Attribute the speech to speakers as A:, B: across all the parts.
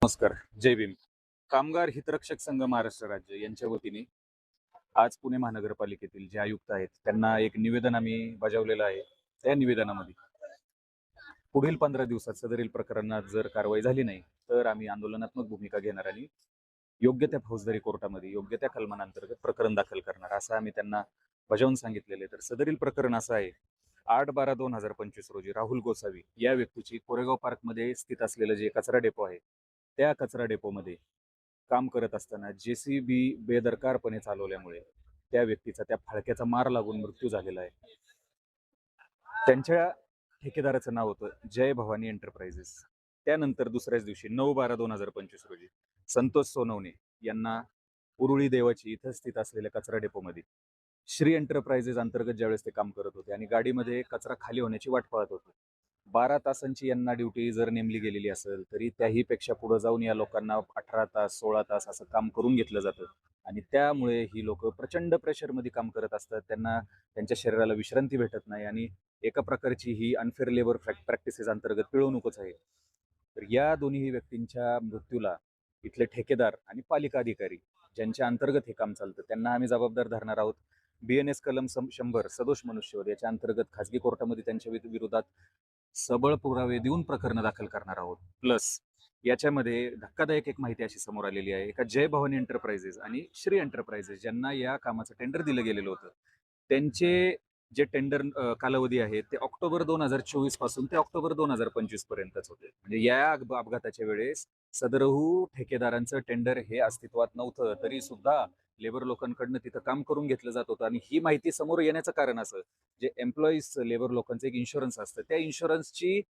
A: नमस्कार. जय भीम. कामगार हितरक्षक संघ महाराष्ट्र राज्य यांच्या वतीने आज पुणे महानगरपालिकेतील जे आयुक्त आहेत त्यांना एक निवेदन आम्ही बजावलेलं आहे. त्या निवेदनामध्ये पुढील 15 दिवसात सदरील प्रकरणात जर कारवाई झाली नाही तर आम्ही आंदोलनात्मक भूमिका घेणार आणि योग्य त्या फौजदारी कोर्टामध्ये योग्य त्या कलमांतर्गत प्रकरण दाखल करणार असं आम्ही त्यांना बजावून सांगितलेले. तर सदरील प्रकरण असं आहे, 8/12/2025 रोजी राहुल गोसावी या व्यक्तीची कोरेगाव पार्कमध्ये स्थित असलेलं जे कचरा डेपो आहे, त्या कचरा डेपोमध्ये काम करत असताना जेसीबी बेदरकारपणे चालवल्यामुळे त्या व्यक्तीचा त्या फाळक्याचा मार लागून मृत्यू झालेला आहे. त्यांच्या ठेकेदाराचं नाव होतं जय भवानी एंटरप्राइजेस. त्यानंतर दुसऱ्याच दिवशी 9/12/2025 रोजी संतोष सोनवणे यांना उरुळी देवाची इथं स्थित असलेल्या कचरा डेपोमध्ये श्री एंटरप्राइजेस अंतर्गत ज्यावेळेस ते काम करत होते आणि गाडीमध्ये कचरा खाली होण्याची वाट पाहत होते. 12 तासांची यांना ड्युटी जर नेमली गेलेली असेल तरी त्याही पेक्षा पुढे जाऊन या लोकांना 18 तास 16 तास असं काम करून घेतलं जातं आणि त्यामुळे ही लोक प्रचंड प्रेशरमध्ये काम करत असतात. त्यांना त्यांच्या शरीराला विश्रांती भेटत नाही आणि एका प्रकारची ही अनफेअर लेबर प्रॅक्टिसेस अंतर्गत पिळवणूकच आहे. तर या दोन्ही व्यक्तींच्या मृत्यूला इथले ठेकेदार आणि पालिका अधिकारी ज्यांच्या अंतर्गत हे काम चालतं त्यांना आम्ही जबाबदार धरणार आहोत. BNS कलम 100 सदोष मनुष्यवध याच्या अंतर्गत खासगी कोर्टामध्ये त्यांच्या विरोधात सबळ पुरावे देऊन प्रकरण दाखल करणार आहोत. प्लस याच्यामध्ये धक्कादायक एक माहिती अशी समोर आलेली आहे, एका जय भवानी एंटरप्राइजेस आणि श्री एंटरप्राइजेस ज्यांना या कामाचं टेंडर दिलं गेलेलं होतं त्यांचे जे टेंडर कालावधी आहे ते ऑक्टोबर 2024 पासून ते ऑक्टोबर 2025 पर्यंतच होते. म्हणजे या अपघाताच्या वेळेस सदरहू ठेकेदारांचं टेंडर हे अस्तित्वात नव्हतं, तरी सुद्धा लेबर लोकांकडनं तिथं काम करून घेतलं जात होतं. आणि ही माहिती समोर येण्याचं कारण असं, जे एम्प्लॉईज लेबर लोकांचं एक इन्शुरन्स असतं त्या इन्शुरन्सची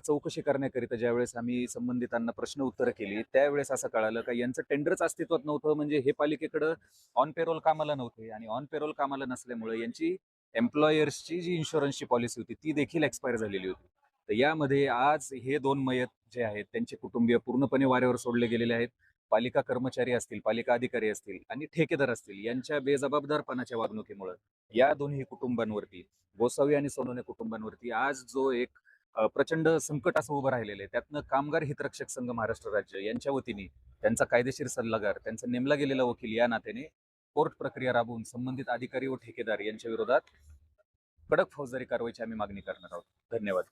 A: चौकशी करण्याकरिता ज्यावेळेस आम्ही संबंधितांना प्रश्न उत्तरं केली त्यावेळेस असं कळालं का यांचं टेंडरच अस्तित्वात नव्हतं. म्हणजे हे पालिकेकडं ऑन पेरोल कामाला नव्हते आणि ऑन पेरोल कामाला नसल्यामुळे यांची एम्प्लॉयर्सची जी इन्शुरन्सची पॉलिसी होती ती देखील एक्सपायर झालेली होती. तर यामध्ये आज हे 2 मयत जे आहेत त्यांचे कुटुंबीय पूर्णपणे वाऱ्यावर सोडले गेलेले आहेत. पालिका कर्मचारी असतील, पालिका अधिकारी असतील आणि ठेकेदार असतील यांच्या बेजबाबदारपणाच्या वागणुकीमुळे या दोन्ही कुटुंबांवरती, गोसावी आणि सोनवणे कुटुंबांवरती आज जो एक प्रचंड संकट असं उभं राहिलेलं आहे. त्यातनं कामगार हितरक्षक संघ महाराष्ट्र राज्य यांच्या वतीने त्यांचा कायदेशीर सल्लागार, त्यांचा नेमला गेलेला वकील या नात्याने कोर्ट प्रक्रिया राबवून संबंधित अधिकारी व ठेकेदार यांच्या विरोधात कडक फौजदारी कारवाईची आम्ही मागणी करणार आहोत. धन्यवाद.